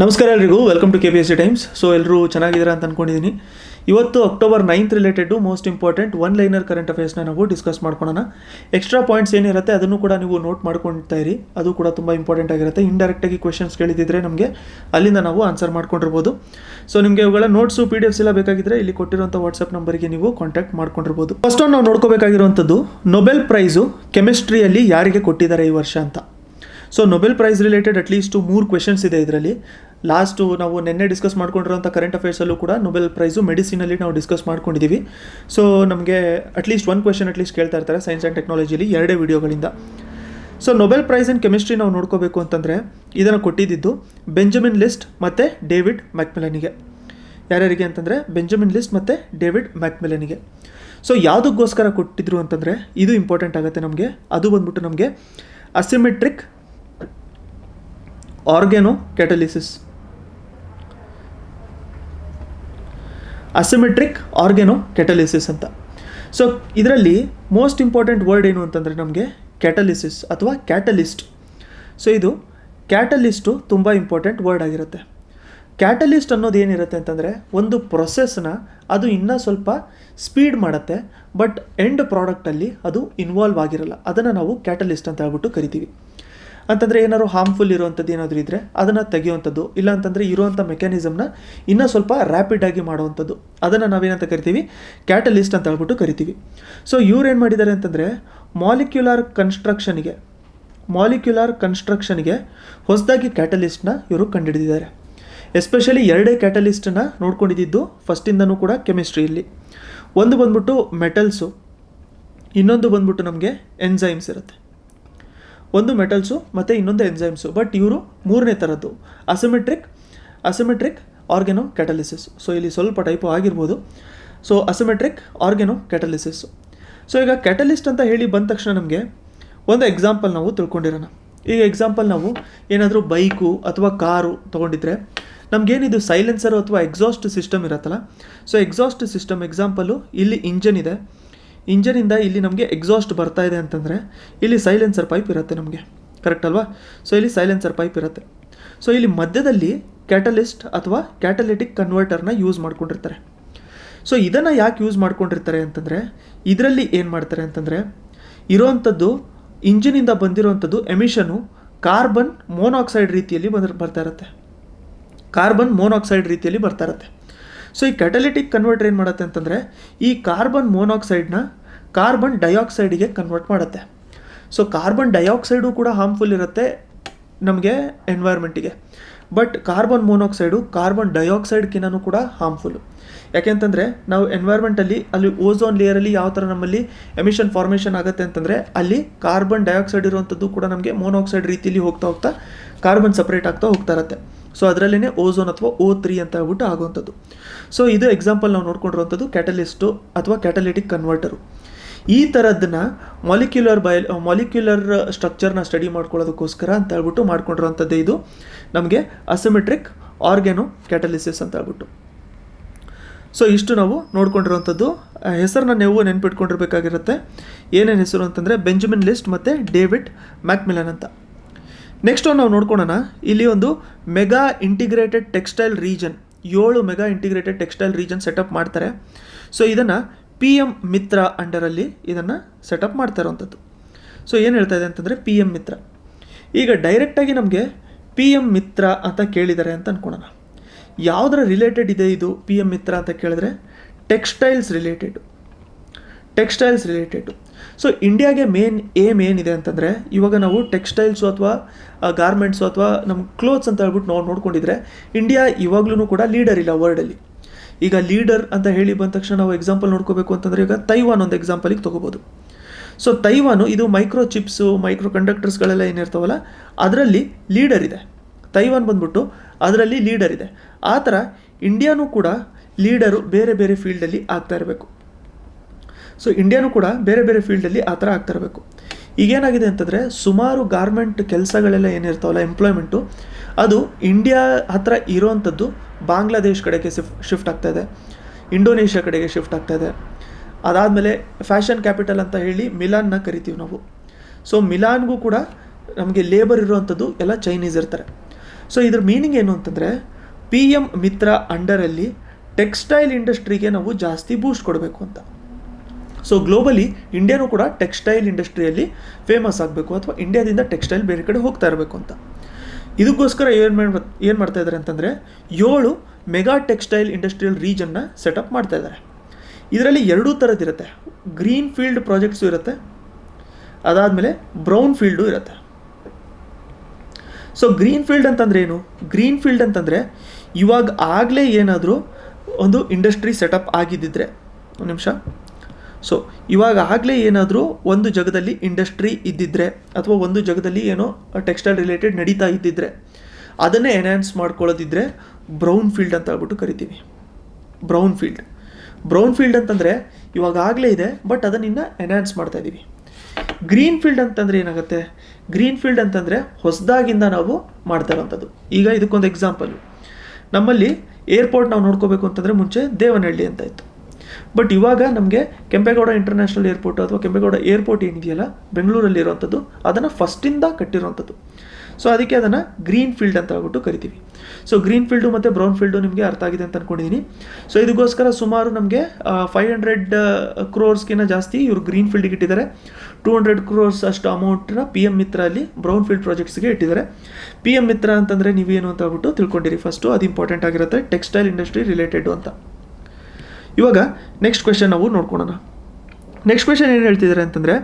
ನಮಸ್ಕಾರ ಎಲ್ರಿಗೂ, welcome to KPSC times. So ಎಲ್ಲರೂ ಚೆನ್ನಾಗಿದ್ದೀರಾ ಅಂತ ಅಂದ್ಕೊಂಡಿದ್ದೀನಿ. ಇವತ್ತು October 9th related most important one liner current ಅಫೇರ್ಸ್ನ ನಾವು ಡಿಸ್ಕಸ್ ಮಾಡ್ಕೊಳ್ಳೋಣ. ಎಕ್ಸ್ಟ್ರಾ ಪಾಯಿಂಟ್ಸ್ ಏನಿರುತ್ತೆ ಅದನ್ನು ಕೂಡ ನೀವು ನೋಟ್ ಮಾಡ್ಕೊಳ್ತಾ ಇರಿ, ಅದು ಕೂಡ ತುಂಬ ಇಂಪಾರ್ಟೆಂಟ್ ಆಗಿರುತ್ತೆ. ಇಂಡೈರೆಕ್ಟಾಗಿ ಕ್ವೆಶನ್ಸ್ ಕೇಳಿದಿದ್ರೆ ನಮಗೆ ಅಲ್ಲಿಂದ ನಾವು ಆನ್ಸರ್ ಮಾಡ್ಕೊಂಡಿರ್ಬೋದು. ಸೊ ನಿಮಗೆ ಇವುಗಳ ನೋಟ್ಸು PDFs ಎಲ್ಲ ಬೇಕಾಗಿದ್ದರೆ ಇಲ್ಲಿ ಕೊಟ್ಟಿರುವಂಥ ವಾಟ್ಸಪ್ ನಂಬರ್ಗೆ ನೀವು ಕಾಂಟ್ಯಾಕ್ಟ್ ಮಾಡ್ಕೊಂಡಿರ್ಬೋದು. ಫಸ್ಟ್ ನಾವು ನೋಡ್ಕೋಬೇಕಾಗಿರುವಂಥದ್ದು ನೊಬೆಲ್ ಪ್ರೈಸು ಕೆಮಿಸ್ಟ್ರಿಯಲ್ಲಿ ಯಾರಿಗೆ ಕೊಟ್ಟಿದ್ದಾರೆ ಈ ವರ್ಷ ಅಂತ. So Nobel price related at least 3 questions ಇದೆ ಇದರಲ್ಲಿ. ಲಾಸ್ಟು ನಾವು ನಿನ್ನೆ ಡಿಸ್ಕಸ್ ಮಾಡ್ಕೊಂಡಿರೋಂಥ ಕರೆಂಟ್ ಅಫೇರ್ಸಲ್ಲೂ ಕೂಡ ನೊಬೆಲ್ ಪ್ರೈಸು ಮೆಡಿಸಿನಲ್ಲಿ ನಾವು ಡಿಸ್ಕಸ್ ಮಾಡ್ಕೊಂಡಿದ್ದೀವಿ. ಸೊ ನಮಗೆ ಅಟ್ಲೀಸ್ಟ್ 1 ಕ್ವೆಶನ್ ಅಟ್ಲೀಸ್ಟ್ ಕೇಳ್ತಾ ಇರ್ತಾರೆ ಸೈನ್ಸ್ ಆ್ಯಂಡ್ ಟೆಕ್ನಾಲಜಿಲಿ 2 ವಿಡಿಯೋಗಳಿಂದ. So Nobel Prize in chemistry ನಾವು ನೋಡ್ಕೋಬೇಕು ಅಂತಂದರೆ ಇದನ್ನು ಕೊಟ್ಟಿದ್ದು ಬೆಂಜಮಿನ್ ಲಿಸ್ಟ್ ಮತ್ತು ಡೇವಿಡ್ ಮ್ಯಾಕ್ಮಿಲನ್ಗೆ. ಯಾರ್ಯಾರಿಗೆ ಅಂತಂದರೆ ಬೆಂಜಮಿನ್ ಲಿಸ್ಟ್ ಮತ್ತು ಡೇವಿಡ್ ಮ್ಯಾಕ್ಮಿಲನ್ಗೆ. ಸೊ ಯಾವುದಕ್ಕೋಸ್ಕರ ಕೊಟ್ಟಿದ್ರು ಅಂತಂದರೆ ಇದು ಇಂಪಾರ್ಟೆಂಟ್ ಆಗುತ್ತೆ ನಮಗೆ. ಅದು ಬಂದ್ಬಿಟ್ಟು ನಮಗೆ asymmetric organocatalysis. Asymmetric organocatalysis ಅಂತ. ಸೊ ಇದರಲ್ಲಿ ಮೋಸ್ಟ್ ಇಂಪಾರ್ಟೆಂಟ್ ವರ್ಡ್ ಏನು ಅಂತಂದರೆ ನಮಗೆ ಕ್ಯಾಟಲಿಸಿಸ್ ಅಥವಾ ಕ್ಯಾಟಲಿಸ್ಟ್. ಸೊ ಇದು ಕ್ಯಾಟಲಿಸ್ಟು ತುಂಬ ಇಂಪಾರ್ಟೆಂಟ್ ವರ್ಡ್ ಆಗಿರುತ್ತೆ. ಕ್ಯಾಟಲಿಸ್ಟ್ ಅನ್ನೋದು ಏನಿರುತ್ತೆ ಅಂತಂದರೆ ಒಂದು ಪ್ರೊಸೆಸ್ನ ಅದು ಇನ್ನೂ ಸ್ವಲ್ಪ ಸ್ಪೀಡ್ ಮಾಡುತ್ತೆ, ಬಟ್ ಎಂಡ್ ಪ್ರಾಡಕ್ಟಲ್ಲಿ ಅದು ಇನ್ವಾಲ್ವ್ ಆಗಿರಲ್ಲ. ಅದನ್ನು ನಾವು ಕ್ಯಾಟಲಿಸ್ಟ್ ಅಂತ ಹೇಳ್ಬಿಟ್ಟು ಕರಿತೀವಿ. ಅಂತಂದರೆ ಏನಾದ್ರು ಹಾರ್ಮ್ಫುಲ್ ಇರುವಂಥದ್ದು ಏನಾದರೂ ಇದ್ದರೆ ಅದನ್ನು ತೆಗೆಯುವಂಥದ್ದು, ಇಲ್ಲ ಅಂತಂದರೆ ಇರುವಂಥ ಮೆಕ್ಯಾನಿಸಮ್ನ ಇನ್ನೂ ಸ್ವಲ್ಪ ರ್ಯಾಪಿಡಾಗಿ ಮಾಡುವಂಥದ್ದು, ಅದನ್ನು ನಾವೇನಂತ ಕರಿತೀವಿ, ಕ್ಯಾಟಲಿಸ್ಟ್ ಅಂತ ಹೇಳ್ಬಿಟ್ಟು ಕರಿತೀವಿ. ಸೊ ಇವ್ರು ಏನು ಮಾಡಿದ್ದಾರೆ ಅಂತಂದರೆ ಮಾಲಿಕ್ಯುಲರ್ ಕನ್ಸ್ಟ್ರಕ್ಷನ್ಗೆ ಹೊಸದಾಗಿ ಕ್ಯಾಟಲಿಸ್ಟ್ನ ಇವರು ಕಂಡುಹಿಡಿದಿದ್ದಾರೆ. ಎಸ್ಪೆಷಲಿ 2 ಕ್ಯಾಟಲಿಸ್ಟನ್ನು ನೋಡ್ಕೊಂಡಿದ್ದು ಫಸ್ಟಿಂದನೂ ಕೂಡ ಕೆಮಿಸ್ಟ್ರಿಯಲ್ಲಿ. ಒಂದು ಬಂದ್ಬಿಟ್ಟು ಮೆಟಲ್ಸು, ಇನ್ನೊಂದು ಬಂದ್ಬಿಟ್ಟು ನಮಗೆ ಎನ್ಸೈಮ್ಸ್ ಇರುತ್ತೆ. ಒಂದು ಮೆಟಲ್ಸು ಮತ್ತು ಇನ್ನೊಂದು ಎನ್ಸೈಮ್ಸು. ಬಟ್ ಇವರು 3ನೇ ಥರದ್ದು ಅಸಿಮೆಟ್ರಿಕ್ ಆರ್ಗ್ಯಾನೋ ಕ್ಯಾಟಲಿಸಿಸ್. ಸೊ ಇಲ್ಲಿ ಸ್ವಲ್ಪ ಟೈಪು ಆಗಿರ್ಬೋದು. So asymmetric organocatalysis. So ಈಗ ಕ್ಯಾಟಲಿಸ್ಟ್ ಅಂತ ಹೇಳಿ ಬಂದ ತಕ್ಷಣ ನಮಗೆ ಒಂದು ಎಕ್ಸಾಂಪಲ್ ನಾವು ತಿಳ್ಕೊಂಡಿರೋಣ. ಈಗ ಎಕ್ಸಾಂಪಲ್ ನಾವು ಏನಾದರೂ ಬೈಕು ಅಥವಾ ಕಾರು ತೊಗೊಂಡಿದ್ರೆ ನಮಗೇನಿದು ಸೈಲೆನ್ಸರು ಅಥವಾ ಎಕ್ಸಾಸ್ಟ್ ಸಿಸ್ಟಮ್ ಇರುತ್ತಲ್ಲ. ಸೊ ಎಕ್ಸಾಸ್ಟ್ ಸಿಸ್ಟಮ್ ಎಕ್ಸಾಂಪಲು ಇಲ್ಲಿ ಇಂಜನ್ ಇದೆ. ಇಂಜನಿಂದ ಇಲ್ಲಿ ನಮಗೆ ಎಕ್ಸಾಸ್ಟ್ ಬರ್ತಾ ಇದೆ ಅಂತಂದರೆ ಇಲ್ಲಿ ಸೈಲೆನ್ಸರ್ ಪೈಪ್ ಇರುತ್ತೆ ನಮಗೆ, ಕರೆಕ್ಟ್ ಅಲ್ವಾ? ಸೊ ಇಲ್ಲಿ ಸೈಲೆನ್ಸರ್ ಪೈಪ್ ಇರುತ್ತೆ. ಸೊ ಇಲ್ಲಿ ಮಧ್ಯದಲ್ಲಿ ಕ್ಯಾಟಲಿಸ್ಟ್ ಅಥವಾ ಕ್ಯಾಟಲಿಟಿಕ್ ಕನ್ವರ್ಟರ್ನ ಯೂಸ್ ಮಾಡ್ಕೊಂಡಿರ್ತಾರೆ. ಸೊ ಇದನ್ನು ಯಾಕೆ ಯೂಸ್ ಮಾಡ್ಕೊಂಡಿರ್ತಾರೆ ಅಂತಂದರೆ ಇದರಲ್ಲಿ ಏನು ಮಾಡ್ತಾರೆ ಅಂತಂದರೆ ಇರೋವಂಥದ್ದು ಇಂಜಿನಿಂದ ಬಂದಿರೋವಂಥದ್ದು ಎಮಿಷನು ಕಾರ್ಬನ್ ಮೋನಾಕ್ಸೈಡ್ ರೀತಿಯಲ್ಲಿ ಬರ್ತಾ ಇರುತ್ತೆ. ಸೊ ಈ ಕ್ಯಾಟಲಿಟಿಕ್ ಕನ್ವರ್ಟರ್ ಏನು ಮಾಡುತ್ತೆ ಅಂತಂದರೆ ಈ ಕಾರ್ಬನ್ ಮೋನಾಕ್ಸೈಡ್ನ ಕಾರ್ಬನ್ ಡೈಆಕ್ಸೈಡಿಗೆ ಕನ್ವರ್ಟ್ ಮಾಡುತ್ತೆ. ಸೊ ಕಾರ್ಬನ್ ಡೈಆಕ್ಸೈಡು ಕೂಡ ಹಾರ್ಮ್ಫುಲ್ ಇರುತ್ತೆ ನಮಗೆ ಎನ್ವೈರ್ಮೆಂಟಿಗೆ. ಬಟ್ ಕಾರ್ಬನ್ ಮೋನಾಕ್ಸೈಡು ಕಾರ್ಬನ್ ಡೈಆಕ್ಸೈಡ್ಕಿನ್ನೂ ಕೂಡ ಹಾರ್ಮ್ಫುಲ್ಲು. ಯಾಕೆಂತಂದರೆ ನಾವು ಎನ್ವೈರ್ಮೆಂಟಲ್ಲಿ ಅಲ್ಲಿ ಓಝೋನ್ ಲೇಯರಲ್ಲಿ ಯಾವ ಥರ ನಮ್ಮಲ್ಲಿ ಎಮಿಷನ್ ಫಾರ್ಮೇಷನ್ ಆಗುತ್ತೆ ಅಂತಂದರೆ ಅಲ್ಲಿ ಕಾರ್ಬನ್ ಡೈಆಕ್ಸೈಡ್ ಇರುವಂಥದ್ದು ಕೂಡ ನಮಗೆ ಮೋನಾಕ್ಸೈಡ್ ರೀತಿಯಲ್ಲಿ ಹೋಗ್ತಾ ಕಾರ್ಬನ್ ಸಪ್ರೇಟ್ ಆಗ್ತಾ ಹೋಗ್ತಾ ಇರುತ್ತೆ. ಸೊ ಅದರಲ್ಲೇ ಓಝೋನ್ ಅಥವಾ O3 ಅಂತ ಹೇಳ್ಬಿಟ್ಟು ಆಗುವಂಥದ್ದು. ಸೊ ಇದು ಎಕ್ಸಾಂಪಲ್ ನಾವು ನೋಡ್ಕೊಂಡಿರುವಂಥದ್ದು ಕ್ಯಾಟಲಿಸ್ಟು ಅಥವಾ ಕ್ಯಾಟಲಿಟಿಕ್ ಕನ್ವರ್ಟರು. ಈ ಥರದ್ದನ್ನ ಮಾಲಿಕ್ಯುಲರ್ ಸ್ಟ್ರಕ್ಚರ್ನ ಸ್ಟಡಿ ಮಾಡ್ಕೊಳ್ಳೋದಕ್ಕೋಸ್ಕರ ಅಂತ ಹೇಳ್ಬಿಟ್ಟು ಮಾಡ್ಕೊಂಡಿರೋವಂಥದ್ದೇ ಇದು ನಮಗೆ ಅಸಿಮೆಟ್ರಿಕ್ ಆರ್ಗ್ಯಾನೋ ಕ್ಯಾಟಲಿಸಿಸ್ ಅಂತ ಹೇಳ್ಬಿಟ್ಟು. ಸೊ ಇಷ್ಟು ನಾವು ನೋಡ್ಕೊಂಡಿರೋವಂಥದ್ದು. ಹೆಸರನ್ನ ನೀವು ನೆನ್ಪಿಟ್ಕೊಂಡಿರ್ಬೇಕಾಗಿರುತ್ತೆ. ಏನೇನು ಹೆಸರು ಅಂತಂದರೆ ಬೆಂಜಮಿನ್ ಲಿಸ್ಟ್ ಮತ್ತು ಡೇವಿಡ್ ಮ್ಯಾಕ್ಮಿಲನ್ ಅಂತ. ನೆಕ್ಸ್ಟ್ ನಾವು ನೋಡ್ಕೊಳ್ಳೋಣ. ಇಲ್ಲಿ ಒಂದು mega integrated textile region, 7 mega integrated textile region setup ಮಾಡ್ತಾರೆ. ಸೊ ಇದನ್ನು PM ಮಿತ್ರ ಅಂಡರಲ್ಲಿ ಇದನ್ನು ಸೆಟಪ್ ಮಾಡ್ತಾ ಇರೋವಂಥದ್ದು. ಸೊ ಏನು ಹೇಳ್ತಾ ಇದೆ ಅಂತಂದರೆ PM ಮಿತ್ರ. ಈಗ ಡೈರೆಕ್ಟಾಗಿ ನಮಗೆ PM ಮಿತ್ರ ಅಂತ ಕೇಳಿದ್ದಾರೆ ಅಂತ ಅಂದ್ಕೊಳ್ಳೋಣ. ಯಾವುದರ ರಿಲೇಟೆಡ್ ಇದೆ ಇದು PM ಮಿತ್ರ ಅಂತ ಕೇಳಿದ್ರೆ ಟೆಕ್ಸ್ಟೈಲ್ಸ್ ರಿಲೇಟೆಡು. ಸೊ ಇಂಡಿಯಾಗೆ ಮೇನ್ ಏಮ್ ಏನಿದೆ ಅಂತಂದರೆ ಇವಾಗ ನಾವು ಟೆಕ್ಸ್ಟೈಲ್ಸು ಅಥವಾ ಗಾರ್ಮೆಂಟ್ಸು ಅಥವಾ ನಮ್ಮ ಕ್ಲೋತ್ಸ್ ಅಂತ ಹೇಳ್ಬಿಟ್ಟು ನಾವು ನೋಡ್ಕೊಂಡಿದ್ರೆ ಇಂಡಿಯಾ ಇವಾಗ್ಲೂ ಕೂಡ ಲೀಡರ್ ಇಲ್ಲ ವರ್ಲ್ಡಲ್ಲಿ. ಈಗ ಲೀಡರ್ ಅಂತ ಹೇಳಿ ಬಂದ ತಕ್ಷಣ ನಾವು ಎಕ್ಸಾಂಪಲ್ ನೋಡ್ಕೋಬೇಕು ಅಂತಂದರೆ ಈಗ ತೈವಾನ್ ಒಂದು ಎಕ್ಸಾಂಪಲಿಗೆ ತೊಗೋಬೋದು. ಸೊ ತೈವಾನು ಇದು ಮೈಕ್ರೋ ಚಿಪ್ಸು ಮೈಕ್ರೋ ಕಂಡಕ್ಟರ್ಸ್ಗಳೆಲ್ಲ ಏನಿರ್ತಾವಲ್ಲ ಅದರಲ್ಲಿ ಲೀಡರ್ ಇದೆ. ತೈವಾನ್ ಬಂದ್ಬಿಟ್ಟು ಅದರಲ್ಲಿ ಲೀಡರ್ ಇದೆ. ಆ ಥರ ಇಂಡಿಯಾನೂ ಕೂಡ ಲೀಡರು ಬೇರೆ ಬೇರೆ ಫೀಲ್ಡಲ್ಲಿ ಆಗ್ತಾ ಇರಬೇಕು. ಸೊ ಇಂಡಿಯಾನೂ ಕೂಡ ಬೇರೆ ಬೇರೆ ಫೀಲ್ಡಲ್ಲಿ ಆ ಥರ ಆಗ್ತಾ ಇರಬೇಕು. ಈಗೇನಾಗಿದೆ ಅಂತಂದರೆ ಸುಮಾರು ಗಾರ್ಮೆಂಟ್ ಕೆಲಸಗಳೆಲ್ಲ ಏನಿರ್ತಾವಲ್ಲ ಎಂಪ್ಲಾಯ್ಮೆಂಟು ಅದು ಇಂಡಿಯಾ ಹತ್ರ ಇರೋವಂಥದ್ದು ಬಾಂಗ್ಲಾದೇಶ್ ಕಡೆಗೆ ಶಿಫ್ಟ್ ಆಗ್ತಾಯಿದೆ, ಇಂಡೋನೇಷ್ಯಾ ಕಡೆಗೆ ಶಿಫ್ಟ್ ಆಗ್ತಾಯಿದೆ. ಅದಾದಮೇಲೆ ಫ್ಯಾಷನ್ ಕ್ಯಾಪಿಟಲ್ ಅಂತ ಹೇಳಿ ಮಿಲಾನ್ನ ಕರಿತೀವಿ ನಾವು. ಸೊ ಮಿಲಾನ್ಗೂ ಕೂಡ ನಮಗೆ ಲೇಬರ್ ಇರುವಂಥದ್ದು ಎಲ್ಲ ಚೈನೀಸ್ ಇರ್ತಾರೆ. ಸೊ ಇದ್ರ ಮೀನಿಂಗ್ ಏನು ಅಂತಂದರೆ PM ಮಿತ್ರ ಅಂಡರಲ್ಲಿ ಟೆಕ್ಸ್ಟೈಲ್ ಇಂಡಸ್ಟ್ರಿಗೆ ನಾವು ಜಾಸ್ತಿ ಬೂಸ್ಟ್ ಕೊಡಬೇಕು ಅಂತ. ಸೊ ಗ್ಲೋಬಲಿ ಇಂಡಿಯಾನೂ ಕೂಡ ಟೆಕ್ಸ್ಟೈಲ್ ಇಂಡಸ್ಟ್ರಿಯಲ್ಲಿ ಫೇಮಸ್ ಆಗಬೇಕು ಅಥವಾ ಇಂಡಿಯಾದಿಂದ ಟೆಕ್ಸ್ಟೈಲ್ ಬೇರೆ ಕಡೆ ಹೋಗ್ತಾ ಇರಬೇಕು ಅಂತ. ಇದಕ್ಕೋಸ್ಕರ ಏನು ಮಾಡ್ತಾ ಇದ್ದಾರೆ ಅಂತಂದರೆ 7 ಮೆಗಾ ಟೆಕ್ಸ್ಟೈಲ್ ಇಂಡಸ್ಟ್ರಿಯಲ್ ರೀಜನ್ನ ಸೆಟಪ್ ಮಾಡ್ತಾ ಇದ್ದಾರೆ. ಇದರಲ್ಲಿ 2 ಥರದ್ದಿರುತ್ತೆ. ಗ್ರೀನ್ ಫೀಲ್ಡ್ ಪ್ರಾಜೆಕ್ಟ್ಸು ಇರುತ್ತೆ, ಅದಾದಮೇಲೆ ಬ್ರೌನ್ ಫೀಲ್ಡು ಇರುತ್ತೆ. ಸೊ ಗ್ರೀನ್ ಫೀಲ್ಡ್ ಅಂತಂದರೆ ಏನು? ಗ್ರೀನ್ ಫೀಲ್ಡ್ ಅಂತಂದರೆ ಇವಾಗ ಆಗಲೇ ಏನಾದರೂ ಒಂದು ಇಂಡಸ್ಟ್ರಿ ಸೆಟಪ್ ಆಗಿದ್ದಿದ್ರೆ, ಒಂದು ನಿಮಿಷ. ಸೊ ಇವಾಗ ಆಗಲೇ ಏನಾದರೂ ಒಂದು ಜಾಗದಲ್ಲಿ ಇಂಡಸ್ಟ್ರಿ ಇದ್ದಿದ್ದರೆ ಅಥವಾ ಒಂದು ಜಾಗದಲ್ಲಿ ಏನೋ ಟೆಕ್ಸ್ಟೈಲ್ ರಿಲೇಟೆಡ್ ನಡೀತಾ ಇದ್ದಿದ್ದರೆ ಅದನ್ನೇ ಎನ್ಹ್ಯಾನ್ಸ್ ಮಾಡ್ಕೊಳ್ಳೋದಿದ್ದರೆ ಬ್ರೌನ್ ಫೀಲ್ಡ್ ಅಂತ ಹೇಳ್ಬಿಟ್ಟು ಕರಿತೀವಿ. ಬ್ರೌನ್ ಫೀಲ್ಡ್ ಅಂತಂದರೆ ಇವಾಗ ಆಗಲೇ ಇದೆ ಬಟ್ ಅದನ್ನು ಎನ್ಹ್ಯಾನ್ಸ್ ಮಾಡ್ತಾ ಇದ್ದೀವಿ. ಗ್ರೀನ್ ಫೀಲ್ಡ್ ಅಂತಂದರೆ ಏನಾಗುತ್ತೆ? ಗ್ರೀನ್ ಫೀಲ್ಡ್ ಅಂತಂದರೆ ಹೊಸದಾಗಿಂದ ನಾವು ಮಾಡ್ತಾ ಇರೋವಂಥದ್ದು. ಈಗ ಇದಕ್ಕೊಂದು ಎಕ್ಸಾಂಪಲ್, ನಮ್ಮಲ್ಲಿ ಏರ್ಪೋರ್ಟ್ ನಾವು ನೋಡ್ಕೋಬೇಕು ಅಂತಂದರೆ ಮುಂಚೆ ದೇವನಹಳ್ಳಿ ಅಂತ ಇತ್ತು. ಬಟ್ ಇವಾಗ ನಮಗೆ ಕೆಂಪೇಗೌಡ ಇಂಟರ್ನ್ಯಾಷನಲ್ ಏರ್ಪೋರ್ಟ್ ಅಥವಾ ಕೆಂಪೇಗೌಡ ಏರ್ಪೋರ್ಟ್ ಏನಿದೆಯಲ್ಲ ಬೆಂಗಳೂರಲ್ಲಿರುವಂಥದ್ದು, ಅದನ್ನು ಫಸ್ಟಿಂದ ಕಟ್ಟಿರುವಂಥದ್ದು. ಸೊ ಅದಕ್ಕೆ ಅದನ್ನು ಗ್ರೀನ್ ಫೀಲ್ಡ್ ಅಂತ ಹೇಳ್ಬಿಟ್ಟು ಕರಿತೀವಿ. ಸೊ ಗ್ರೀನ್ ಫೀಲ್ಡು ಮತ್ತು ಬ್ರೌನ್ ಫೀಲ್ಡು ನಿಮಗೆ ಅರ್ಥ ಆಗಿದೆ ಅಂತ ಅಂದ್ಕೊಂಡಿದ್ದೀನಿ. ಸೊ ಇದಕ್ಕೋಸ್ಕರ ಸುಮಾರು ನಮಗೆ 500 crores ಜಾಸ್ತಿ ಇವರು ಗ್ರೀನ್ ಫೀಲ್ಡಿಗೆ ಇಟ್ಟಿದ್ದಾರೆ. 200 crores ಅಷ್ಟು ಅಮೌಂಟನ್ನ PM ಮಿತ್ರ ಅಲ್ಲಿ ಬ್ರೌನ್ ಫೀಲ್ಡ್ ಪ್ರಾಜೆಕ್ಟ್ಸ್ಗೆ ಇಟ್ಟಿದ್ದಾರೆ. PM ಮಿತ್ರ ಅಂತಂದರೆ ನೀವೇನು ಅಂತ ಹೇಳ್ಬಿಟ್ಟು ತಿಳ್ಕೊಂಡಿರಿ ಫಸ್ಟು, ಅದು ಇಂಪಾರ್ಟೆಂಟ್ ಆಗಿರುತ್ತೆ, ಟೆಕ್ಸ್ಟೈಲ್ ಇಂಡಸ್ಟ್ರಿ ರಿಲೇಟೆಡು ಅಂತ. ಇವಾಗ ನೆಕ್ಸ್ಟ್ ಕ್ವೆಶನ್ ನಾವು ನೋಡ್ಕೊಳ್ಳೋಣ. ನೆಕ್ಸ್ಟ್ ಕ್ವೆಶನ್ ಏನು ಹೇಳ್ತಿದ್ದಾರೆ ಅಂತಂದರೆ,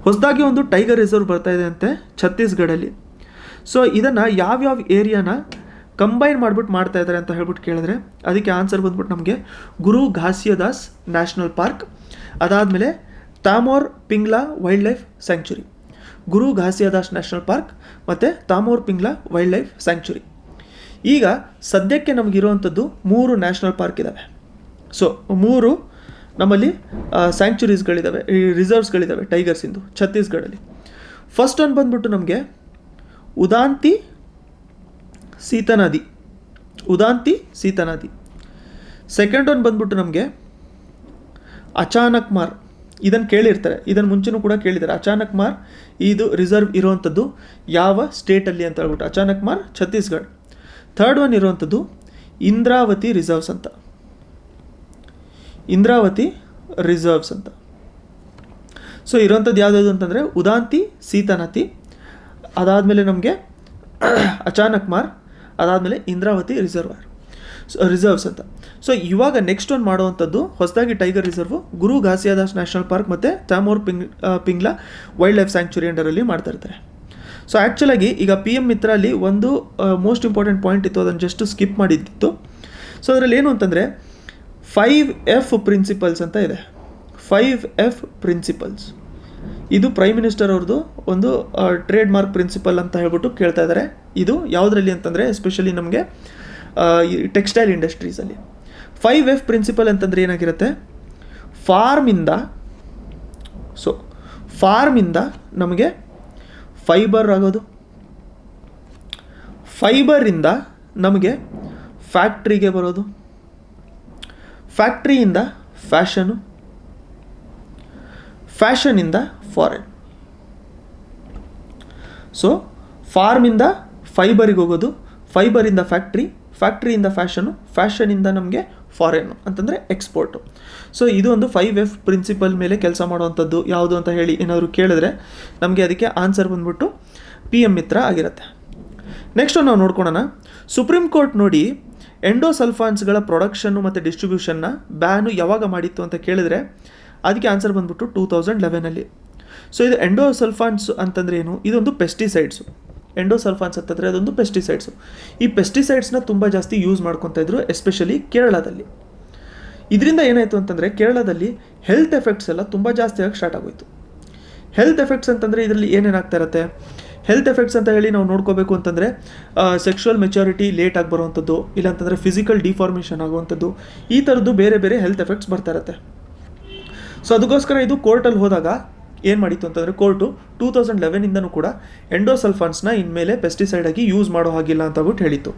ಹೊಸದಾಗಿ ಒಂದು ಟೈಗರ್ ರಿಸರ್ವ್ ಬರ್ತಾ ಇದೆ ಅಂತೆ ಛತ್ತೀಸ್ಗಢಲ್ಲಿ. ಸೊ ಇದನ್ನು ಯಾವ್ಯಾವ ಏರಿಯಾನ ಕಂಬೈನ್ ಮಾಡಿಬಿಟ್ಟು ಮಾಡ್ತಾ ಇದ್ದಾರೆ ಅಂತ ಹೇಳ್ಬಿಟ್ಟು ಕೇಳಿದ್ರೆ ಅದಕ್ಕೆ ಆನ್ಸರ್ ಬಂದ್ಬಿಟ್ಟು ನಮಗೆ ಗುರು ಘಾಸಿಯಾದಾಸ್ ನ್ಯಾಷನಲ್ ಪಾರ್ಕ್, ಅದಾದಮೇಲೆ ತಾಮೋರ್ ಪಿಂಗ್ಲಾ ವೈಲ್ಡ್ ಲೈಫ್ ಸ್ಯಾಂಕ್ಚುರಿ. ಗುರು ಘಾಸಿಯಾದಾಸ್ ನ್ಯಾಷನಲ್ ಪಾರ್ಕ್ ಮತ್ತು ತಾಮೋರ್ ಪಿಂಗ್ಲಾ ವೈಲ್ಡ್ ಲೈಫ್ ಸ್ಯಾಂಕ್ಚುರಿ. ಈಗ ಸದ್ಯಕ್ಕೆ ನಮಗಿರುವಂಥದ್ದು 3 ನ್ಯಾಷನಲ್ ಪಾರ್ಕ್ ಇದ್ದಾವೆ. ಸೊ 3 ನಮ್ಮಲ್ಲಿ ಸ್ಯಾಂಕ್ಚುರೀಸ್ಗಳಿದ್ದಾವೆ, ಈ ರಿಸರ್ವ್ಸ್ಗಳಿದ್ದಾವೆ ಟೈಗರ್ಸಿಂದು ಛತ್ತೀಸ್ಗಢಲ್ಲಿ. ಫಸ್ಟ್ ಒಂದು ಬಂದ್ಬಿಟ್ಟು ನಮಗೆ ಉದಾಂತಿ ಸೀತಾನದಿ. ಸೆಕೆಂಡ್ ಒಂದು ಬಂದ್ಬಿಟ್ಟು ನಮಗೆ ಅಚಾನಕ್ ಮಾರ್. ಇದನ್ನು ಕೇಳಿರ್ತಾರೆ, ಇದನ್ನು ಮುಂಚೆನೂ ಕೂಡ ಕೇಳಿದ್ದಾರೆ. ಅಚಾನಕ್ ಮಾರ್ ಇದು ರಿಸರ್ವ್ ಇರುವಂಥದ್ದು ಯಾವ ಸ್ಟೇಟಲ್ಲಿ ಅಂತ ಹೇಳ್ಬಿಟ್ಟು, ಅಚಾನಕ್ ಮಾರ್ ಛತ್ತೀಸ್ಗಢ. ಥರ್ಡ್ ಒನ್ ಇರುವಂಥದ್ದು ಇಂದ್ರಾವತಿ ರಿಸರ್ವ್ಸ್ ಅಂತ. ಸೊ ಇರೋವಂಥದ್ದು ಯಾವುದಾದ್ರು ಅಂತಂದರೆ ಉದಾಂತಿ ಸೀತಾನದಿ, ಅದಾದಮೇಲೆ ನಮಗೆ ಅಚಾನಕ್ ಮಾರ್, ಅದಾದಮೇಲೆ ಇಂದ್ರಾವತಿ ರಿಸರ್ವ್ಸ್ ಅಂತ. ಸೊ ಇವಾಗ ನೆಕ್ಸ್ಟ್ ಒಂದು ಮಾಡುವಂಥದ್ದು ಹೊಸದಾಗಿ ಟೈಗರ್ ರಿಸರ್ವ್ ಗುರು ಘಾಸಿಯಾದಾಸ್ ನ್ಯಾಷನಲ್ ಪಾರ್ಕ್ ಮತ್ತು ತಾಮೋರ್ ಪಿಂಗ್ಲಾ ವೈಲ್ಡ್ ಲೈಫ್ ಸ್ಯಾಂಕ್ಚುರಿ ಅಂಡರಲ್ಲಿ ಮಾಡ್ತಾ ಇರ್ತಾರೆ. ಸೊ ಆ್ಯಕ್ಚುಲಾಗಿ ಈಗ PM ಮಿತ್ರ ಅಲ್ಲಿ ಒಂದು ಮೋಸ್ಟ್ ಇಂಪಾರ್ಟೆಂಟ್ ಪಾಯಿಂಟ್ ಇತ್ತು, ಅದನ್ನು ಜಸ್ಟ್ ಸ್ಕಿಪ್ ಮಾಡಿದ್ದಿತ್ತು. ಸೊ ಅದರಲ್ಲಿ ಏನು ಅಂತಂದರೆ 5F ಪ್ರಿನ್ಸಿಪಲ್ಸ್ ಅಂತ ಇದೆ. 5F ಪ್ರಿನ್ಸಿಪಲ್ಸ್ ಇದು ಪ್ರೈಮ್ ಮಿನಿಸ್ಟರ್ ಅವ್ರದ್ದು ಒಂದು ಟ್ರೇಡ್ ಮಾರ್ಕ್ ಪ್ರಿನ್ಸಿಪಲ್ ಅಂತ ಹೇಳ್ಬಿಟ್ಟು ಕೇಳ್ತಾ ಇದ್ದಾರೆ. ಇದು ಯಾವುದರಲ್ಲಿ ಅಂತಂದರೆ ಎಸ್ಪೆಷಲಿ ನಮಗೆ ಟೆಕ್ಸ್ಟೈಲ್ ಇಂಡಸ್ಟ್ರೀಸಲ್ಲಿ 5F ಪ್ರಿನ್ಸಿಪಲ್ ಅಂತಂದರೆ ಏನಾಗಿರುತ್ತೆ, ಫಾರ್ಮಿಂದ ನಮಗೆ ಫೈಬರ್ ಆಗೋದು, ಫೈಬರಿಂದ ನಮಗೆ ಫ್ಯಾಕ್ಟ್ರಿಗೆ ಬರೋದು, ಫ್ಯಾಕ್ಟ್ರಿಯಿಂದ ಫ್ಯಾಷನು, ಫ್ಯಾಷನಿಂದ ಫಾರಿನ್. ಸೊ ಫಾರ್ಮಿಂದ ಫೈಬರಿಗೆ ಹೋಗೋದು, ಫೈಬರಿಂದ ಫ್ಯಾಕ್ಟ್ರಿ, ಫ್ಯಾಕ್ಟ್ರಿಯಿಂದ ಫ್ಯಾಷನು, ಫ್ಯಾಷನಿಂದ ನಮಗೆ ಫಾರಿನ್ನು ಅಂತಂದರೆ ಎಕ್ಸ್ಪೋರ್ಟು. ಸೊ ಇದು ಒಂದು 5F ಪ್ರಿನ್ಸಿಪಲ್ ಮೇಲೆ ಕೆಲಸ ಮಾಡುವಂಥದ್ದು ಯಾವುದು ಅಂತ ಹೇಳಿ ಏನಾದರೂ ಕೇಳಿದ್ರೆ ನಮಗೆ ಅದಕ್ಕೆ ಆನ್ಸರ್ ಬಂದ್ಬಿಟ್ಟು PM ಮಿತ್ರ ಆಗಿರುತ್ತೆ. ನೆಕ್ಸ್ಟ್ ನಾವು ನೋಡ್ಕೊಳ್ಳೋಣ. ಸುಪ್ರೀಂ ಕೋರ್ಟ್ ನೋಡಿ ಎಂಡೋಸಲ್ಫಾನ್ಸ್ಗಳ ಪ್ರೊಡಕ್ಷನ್ನು ಮತ್ತು ಡಿಸ್ಟ್ರಿಬ್ಯೂಷನ್ನ ಬ್ಯಾನು ಯಾವಾಗ ಮಾಡಿತ್ತು ಅಂತ ಕೇಳಿದ್ರೆ ಅದಕ್ಕೆ ಆನ್ಸರ್ ಬಂದ್ಬಿಟ್ಟು 2011ಅಲ್ಲಿ. ಸೊ ಇದು ಎಂಡೋಸಲ್ಫಾನ್ಸ್ ಅಂತಂದರೆ ಏನು? ಇದೊಂದು ಪೆಸ್ಟಿಸೈಡ್ಸು. ಎಂಡೋಸಲ್ಫಾನ್ಸ್ ಅಂತಂದರೆ ಅದೊಂದು ಪೆಸ್ಟಿಸೈಡ್ಸು. ಈ ಪೆಸ್ಟಿಸೈಡ್ಸ್ನ ತುಂಬ ಜಾಸ್ತಿ ಯೂಸ್ ಮಾಡ್ಕೊತಾ ಇದ್ರು, ಎಸ್ಪೆಷಲಿ ಕೇರಳದಲ್ಲಿ. ಇದರಿಂದ ಏನಾಯಿತು ಅಂತಂದರೆ ಕೇರಳದಲ್ಲಿ ಹೆಲ್ತ್ ಎಫೆಕ್ಟ್ಸ್ ಎಲ್ಲ ತುಂಬ ಜಾಸ್ತಿ ಆಗಿ ಸ್ಟಾರ್ಟ್ ಆಗೋಯಿತು. ಹೆಲ್ತ್ ಎಫೆಕ್ಟ್ಸ್ ಅಂತಂದರೆ ಇದರಲ್ಲಿ ಏನೇನಾಗ್ತಾ ಇರುತ್ತೆ? ಹೆಲ್ತ್ ಎಫೆಕ್ಟ್ಸ್ ಅಂತ ಹೇಳಿ ನಾವು ನೋಡ್ಕೋಬೇಕು ಅಂತಂದರೆ ಸೆಕ್ಷುವಲ್ ಮೆಚ್ಯೂರಿಟಿ ಲೇಟಾಗಿ ಬರುವಂಥದ್ದು, ಇಲ್ಲಾಂತಂದರೆ ಫಿಸಿಕಲ್ ಡಿಫಾರ್ಮೇಷನ್ ಆಗುವಂಥದ್ದು, ಈ ಥರದ್ದು ಬೇರೆ ಬೇರೆ ಹೆಲ್ತ್ ಎಫೆಕ್ಟ್ಸ್ ಬರ್ತಾ ಇರುತ್ತೆ. ಸೊ ಅದಕ್ಕೋಸ್ಕರ ಇದು ಕೋರ್ಟಲ್ಲಿ ಹೋದಾಗ ಏನು ಮಾಡಿತ್ತು ಅಂತಂದರೆ ಕೋರ್ಟು 2011ಇಂದನೂ ಕೂಡ ಎಂಡೋಸಲ್ಫಾನ್ಸ್ನ ಇನ್ಮೇಲೆ ಪೆಸ್ಟಿಸೈಡ್ ಆಗಿ ಯೂಸ್ ಮಾಡೋ ಹಾಗಿಲ್ಲ ಅಂತ ಹೇಳ್ಬಿಟ್ಟು ಹೇಳಿತ್ತು.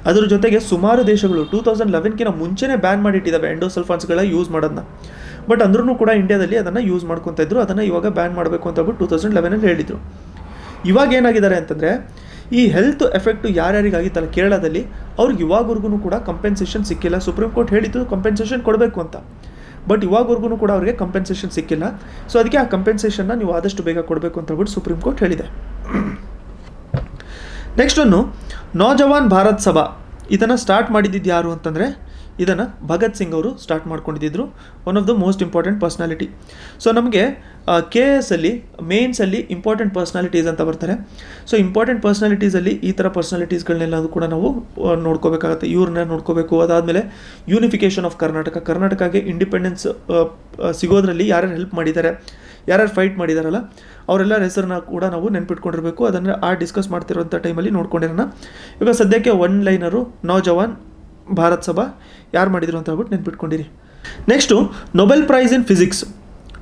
ಅದ್ರ ಜೊತೆಗೆ ಸುಮಾರು ದೇಶಗಳು 2011ಕ್ಕಿಂತ ಮುಂಚೆನೇ ಬ್ಯಾನ್ ಮಾಡಿಟ್ಟಿದ್ದಾವೆ ಎಂಡೋಸಲ್ಫಾನ್ಸ್ಗಳ ಯೂಸ್ ಮಾಡೋದನ್ನ. ಬಟ್ ಅಂದ್ರೂ ಕೂಡ ಇಂಡಿಯಾದಲ್ಲಿ ಅದನ್ನು ಯೂಸ್ ಮಾಡ್ಕೊತಾ ಇದ್ರು. ಅದನ್ನು ಇವಾಗ ಬ್ಯಾನ್ ಮಾಡಬೇಕು ಅಂತ ಹೇಳ್ಬಿಟ್ಟು 2011ಅಲ್ಲಿ ಹೇಳಿದರು. ಇವಾಗ ಏನಾಗಿದ್ದಾರೆ ಅಂತಂದರೆ ಈ ಹೆಲ್ತ್ ಎಫೆಕ್ಟು ಯಾರ್ಯಾರಿಗಾಗಿತ್ತಲ್ಲ ಕೇರಳದಲ್ಲಿ ಅವ್ರಿಗೆ ಇವಾಗವರೆಗೂ ಕೂಡ ಕಂಪೆನ್ಸೇಷನ್ ಸಿಕ್ಕಿಲ್ಲ. ಸುಪ್ರೀಂ ಕೋರ್ಟ್ ಹೇಳಿದ್ದು ಕಂಪೆನ್ಸೇಷನ್ ಕೊಡಬೇಕು ಅಂತ, ಬಟ್ ಇವಾಗವರೆಗೂ ಕೂಡ ಅವ್ರಿಗೆ ಕಂಪೆನ್ಸೇಷನ್ ಸಿಕ್ಕಿಲ್ಲ. ಸೊ ಅದಕ್ಕೆ ಆ ಕಂಪೆನ್ಸೇಷನ್ನ ನೀವು ಆದಷ್ಟು ಬೇಗ ಕೊಡಬೇಕು ಅಂತ ಹೇಳ್ಬಿಟ್ಟು ಸುಪ್ರೀಂ ಕೋರ್ಟ್ ಹೇಳಿದೆ. ನೆಕ್ಸ್ಟ್ ಒಂದು ನೌಜವಾನ್ ಭಾರತ್ ಸಭಾ, ಇದನ್ನು ಸ್ಟಾರ್ಟ್ ಮಾಡಿದ್ದು ಯಾರು ಅಂತಂದರೆ ಇದನ್ನು ಭಗತ್ ಸಿಂಗ್ ಅವರು ಸ್ಟಾರ್ಟ್ ಮಾಡ್ಕೊಂಡಿದ್ದರು. One of the most important personality. So ನಮಗೆ KS ಅಲ್ಲಿ ಮೇನ್ಸಲ್ಲಿ ಇಂಪಾರ್ಟೆಂಟ್ ಪರ್ಸ್ನಾಲಿಟೀಸ್ ಅಂತ ಬರ್ತಾರೆ. ಸೊ ಇಂಪಾರ್ಟೆಂಟ್ ಪರ್ಸ್ನಾಲಿಟೀಸಲ್ಲಿ ಈ ಥರ ಪರ್ಸ್ನಾಲಿಟೀಸ್ಗಳನ್ನೆಲ್ಲ ಕೂಡ ನಾವು ನೋಡ್ಕೋಬೇಕಾಗತ್ತೆ, ಇವ್ರನ್ನ ನೋಡ್ಕೋಬೇಕು. ಅದಾದಮೇಲೆ ಯೂನಿಫಿಕೇಷನ್ ಆಫ್ ಕರ್ನಾಟಕಗೆ ಇಂಡಿಪೆಂಡೆನ್ಸ್ ಸಿಗೋದ್ರಲ್ಲಿ ಯಾರ್ಯಾರು ಹೆಲ್ಪ್ ಮಾಡಿದ್ದಾರೆ, ಯಾರ್ಯಾರು ಫೈಟ್ ಮಾಡಿದಾರಲ್ಲ ಅವರೆಲ್ಲರ ಹೆಸರನ್ನ ಕೂಡ ನಾವು ನೆನ್ಪಿಟ್ಕೊಂಡಿರಬೇಕು. ಅದನ್ನು ಡಿಸ್ಕಸ್ ಮಾಡ್ತಿರೋಂಥ ಟೈಮಲ್ಲಿ ನೋಡ್ಕೊಂಡಿರೋಣ. ಇವಾಗ ಸದ್ಯಕ್ಕೆ ಒನ್ ಲೈನರು ನೌಜವಾನ್ ಭಾರತ್ ಸಭಾ ಯಾರು ಮಾಡಿದರು ಅಂತ ಹೇಳ್ಬಿಟ್ಟು ನೆನ್ಪಿಟ್ಕೊಂಡಿರಿ. Next Nobel Prize in physics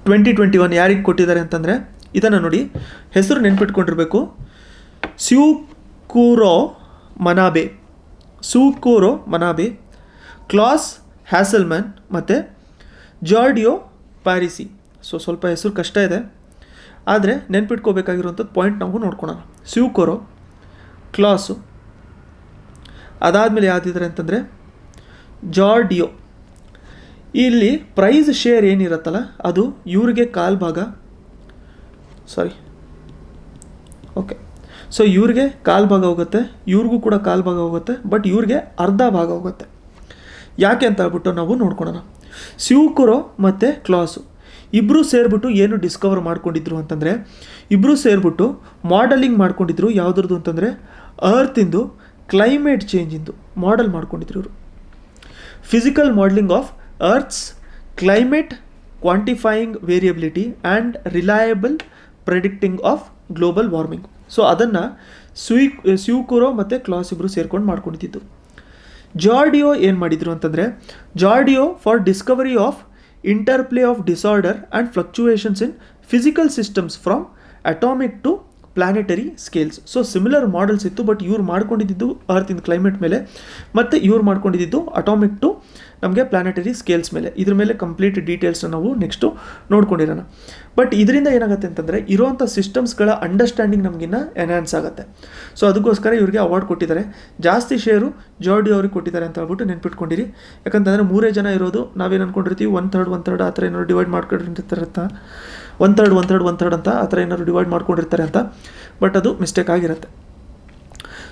2021 ಯಾರಿಗೆ ಕೊಟ್ಟಿದ್ದಾರೆ ಅಂತಂದರೆ ಇದನ್ನು ನೋಡಿ, ಹೆಸರು ನೆನ್ಪಿಟ್ಕೊಂಡಿರಬೇಕು. ಸ್ಯೂಕೂರೋ ಮನಾಬೆ, ಕ್ಲಾಸ್ ಹ್ಯಾಸಲ್ಮನ್ ಮತ್ತು ಜಾರ್ಡಿಯೋ ಪ್ಯಾರಿಸಿ. ಸೊ ಸ್ವಲ್ಪ ಹೆಸರು ಕಷ್ಟ ಇದೆ, ಆದರೆ ನೆನ್ಪಿಟ್ಕೋಬೇಕಾಗಿರುವಂಥದ್ದು ಪಾಯಿಂಟ್ ನಾವು ನೋಡ್ಕೊಳ್ಳೋಣ. ಸ್ಯೂಕೋರೋ, ಕ್ಲಾಸು, ಅದಾದಮೇಲೆ ಯಾವುದಿದ್ದಾರೆ ಅಂತಂದರೆ ಜಾರ್ಡಿಯೋ. ಇಲ್ಲಿ ಪ್ರೈಸ್ ಶೇರ್ ಏನಿರುತ್ತಲ್ಲ ಅದು ಇವ್ರಿಗೆ ಕಾಲು ಭಾಗ, ಸೊ ಇವ್ರಿಗೆ ಕಾಲು ಭಾಗ ಹೋಗುತ್ತೆ, ಇವ್ರಿಗೂ ಕೂಡ ಕಾಲು ಭಾಗ ಹೋಗುತ್ತೆ, ಬಟ್ ಇವ್ರಿಗೆ ಅರ್ಧ ಭಾಗ ಹೋಗುತ್ತೆ. ಯಾಕೆ ಅಂತ ಹೇಳ್ಬಿಟ್ಟು ನಾವು ನೋಡ್ಕೊಳ್ಳೋಣ. ಸ್ಯೂಕುರೋ ಮತ್ತು ಕ್ಲಾಸು ಇಬ್ಬರು ಸೇರಿಬಿಟ್ಟು ಏನು ಡಿಸ್ಕವರ್ ಮಾಡ್ಕೊಂಡಿದ್ರು ಅಂತಂದರೆ, ಇಬ್ಬರು ಸೇರಿಬಿಟ್ಟು ಮಾಡೆಲಿಂಗ್ ಮಾಡ್ಕೊಂಡಿದ್ರು. ಯಾವುದ್ರದ್ದು ಅಂತಂದರೆ ಅರ್ತಿಂದು ಕ್ಲೈಮೇಟ್ ಚೇಂಜಿಂದು ಮಾಡೆಲ್ ಮಾಡ್ಕೊಂಡಿದ್ರು ಇವರು. Physical modelling of earth's climate, quantifying variability and reliable predicting of global warming. So ಅದನ್ನು ಸ್ಯೂಕುರೋ ಮತ್ತು ಕ್ಲಾಸ್ ಇಬ್ಬರು ಸೇರ್ಕೊಂಡು ಮಾಡ್ಕೊಂಡಿದ್ದು. ಜಾರ್ಡಿಯೋ ಏನು ಮಾಡಿದರು ಅಂತಂದರೆ, Giorgio for discovery of interplay of disorder and fluctuations in physical systems from atomic to planetary scales. So similar models ಇತ್ತು, but ಇವ್ರು ಮಾಡ್ಕೊಂಡಿದ್ದು ಅರ್ತಿಂದ ಕ್ಲೈಮೇಟ್ ಮೇಲೆ, ಮತ್ತು ಇವ್ರು ಮಾಡ್ಕೊಂಡಿದ್ದು ಅಟಾಮಿಕ್ ಟು ನಮಗೆ ಪ್ಲಾನೆಟರಿ ಸ್ಕೇಲ್ಸ್ ಮೇಲೆ. ಇದ್ರ ಮೇಲೆ ಕಂಪ್ಲೀಟ್ ಡೀಟೇಲ್ಸ್ನ ನಾವು ನೆಕ್ಸ್ಟು ನೋಡ್ಕೊಂಡಿರೋಣ. ಬಟ್ ಇದರಿಂದ ಏನಾಗುತ್ತೆ ಅಂತಂದರೆ ಇರೋವಂಥ ಸಿಸ್ಟಮ್ಸ್ಗಳ ಅಂಡರ್ಸ್ಟ್ಯಾಂಡಿಂಗ್ ನಮಗಿನ್ನ ಎನ್ಹ್ಯಾನ್ಸ್ ಆಗುತ್ತೆ. ಸೊ ಅದಕ್ಕೋಸ್ಕರ ಇವ್ರಿಗೆ ಅವಾರ್ಡ್ ಕೊಟ್ಟಿದ್ದಾರೆ. ಜಾಸ್ತಿ ಶೇರು ಜಾರ್ಡಿಯೋ ಅವ್ರಿಗೆ ಕೊಟ್ಟಿದ್ದಾರೆ ಅಂತ ಹೇಳ್ಬಿಟ್ಟು ನೆನ್ಪಿಟ್ಕೊಂಡಿರಿ. ಯಾಕಂತಂದರೆ 3 ಜನ ಇರೋದು, ನಾವೇನು ಅಂದ್ಕೊಂಡಿರ್ತೀವಿ 1/3 ಆ ಥರ ಏನಾದ್ರು ಡಿವೈಡ್ ಮಾಡ್ಕೊಂಡಿರ್ತಾರಂತ, 1/3 ಅಂತ ಆ ಥರ ಏನಾದ್ರು ಡಿವೈಡ್ ಮಾಡ್ಕೊಂಡಿರ್ತಾರೆ ಅಂತ, ಬಟ್ ಅದು ಮಿಸ್ಟೇಕ್ ಆಗಿರುತ್ತೆ.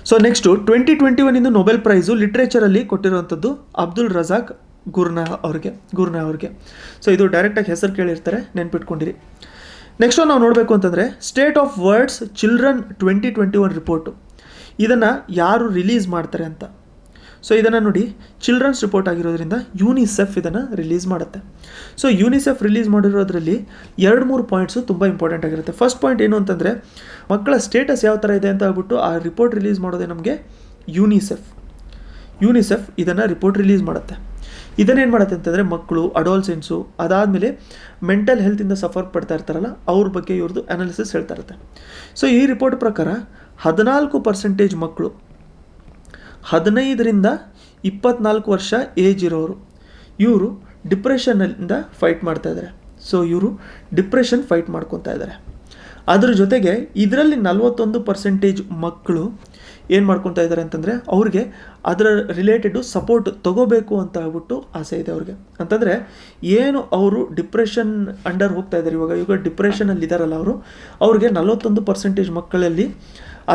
ಸೊ ನೆಕ್ಸ್ಟು 2021 ನೊಬೆಲ್ ಪ್ರೈಸು ಲಿಟ್ರೇಚರಲ್ಲಿ ಕೊಟ್ಟಿರುವಂಥದ್ದು ಅಬ್ದುಲ್ ರಜಾಕ್ ಗುರ್ನಾ ಅವ್ರಿಗೆ. ಸೊ ಇದು ಡೈರೆಕ್ಟಾಗಿ ಹೆಸರು ಕೇಳಿರ್ತಾರೆ, ನೆನ್ಪಿಟ್ಕೊಂಡಿರಿ. ನೆಕ್ಸ್ಟು ನಾವು ನೋಡಬೇಕು ಅಂತಂದರೆ state of words children 2021 report, ಇದನ್ನು ಯಾರು ರಿಲೀಸ್ ಮಾಡ್ತಾರೆ ಅಂತ. ಸೊ ಇದನ್ನು ನೋಡಿ, ಚಿಲ್ಡ್ರನ್ಸ್ ರಿಪೋರ್ಟ್ ಆಗಿರೋದ್ರಿಂದ ಯುನಿಸೆಫ್ ಇದನ್ನು ರಿಲೀಸ್ ಮಾಡುತ್ತೆ. ಸೊ ಯುನಿಸೆಫ್ ರಿಲೀಸ್ ಮಾಡಿರೋದ್ರಲ್ಲಿ 2-3 ಪಾಯಿಂಟ್ಸು ತುಂಬ ಇಂಪಾರ್ಟೆಂಟ್ ಆಗಿರುತ್ತೆ. ಫಸ್ಟ್ ಪಾಯಿಂಟ್ ಏನು ಅಂತಂದರೆ ಮಕ್ಕಳ ಸ್ಟೇಟಸ್ ಯಾವ ಥರ ಇದೆ ಅಂತ ಹೇಳ್ಬಿಟ್ಟು ಆ ರಿಪೋರ್ಟ್ ರಿಲೀಸ್ ಮಾಡೋದೇ ನಮಗೆ ಯುನಿಸೆಫ್ ಇದನ್ನು ರಿಪೋರ್ಟ್ ರಿಲೀಸ್ ಮಾಡುತ್ತೆ. ಇದನ್ನೇನು ಮಾಡುತ್ತೆ ಅಂತಂದರೆ ಮಕ್ಕಳು, ಅಡಾಲ್ಸೆನ್ಸು, ಅದಾದಮೇಲೆ ಮೆಂಟಲ್ ಹೆಲ್ತಿಂದ ಸಫರ್ ಪಡ್ತಾ ಇರ್ತಾರಲ್ಲ ಅವ್ರ ಬಗ್ಗೆ ಇವ್ರದ್ದು ಅನಾಲಿಸಿಸ್ ಹೇಳ್ತಾ ಇರುತ್ತೆ. ಸೊ ಈ ರಿಪೋರ್ಟ್ ಪ್ರಕಾರ 14% ಮಕ್ಕಳು 15ರಿಂದ 24 ವರ್ಷ ಏಜ್ ಇರೋರು ಇವರು ಡಿಪ್ರೆಷನ್ನಿಂದ ಫೈಟ್ ಮಾಡ್ತಾ ಇದ್ದಾರೆ. ಸೊ ಇವರು ಡಿಪ್ರೆಷನ್ ಫೈಟ್ ಮಾಡ್ಕೊತಾ ಇದ್ದಾರೆ. ಅದ್ರ ಜೊತೆಗೆ ಇದರಲ್ಲಿ 41% ಮಕ್ಕಳು ಏನು ಮಾಡ್ಕೊತಾ ಇದ್ದಾರೆ ಅಂತಂದರೆ ಅವ್ರಿಗೆ ಅದರ ರಿಲೇಟೆಡು ಸಪೋರ್ಟ್ ತೊಗೋಬೇಕು ಅಂತ ಹೇಳ್ಬಿಟ್ಟು ಆಸೆ ಇದೆ ಅವ್ರಿಗೆ. ಅಂತಂದರೆ ಏನು ಅವರು ಡಿಪ್ರೆಷನ್ ಅಂಡರ್ ಹೋಗ್ತಾ ಇದ್ದಾರೆ, ಇವಾಗ ಡಿಪ್ರೆಷನಲ್ಲಿ ಇದ್ದಾರಲ್ಲ ಅವ್ರಿಗೆ 41% ಮಕ್ಕಳಲ್ಲಿ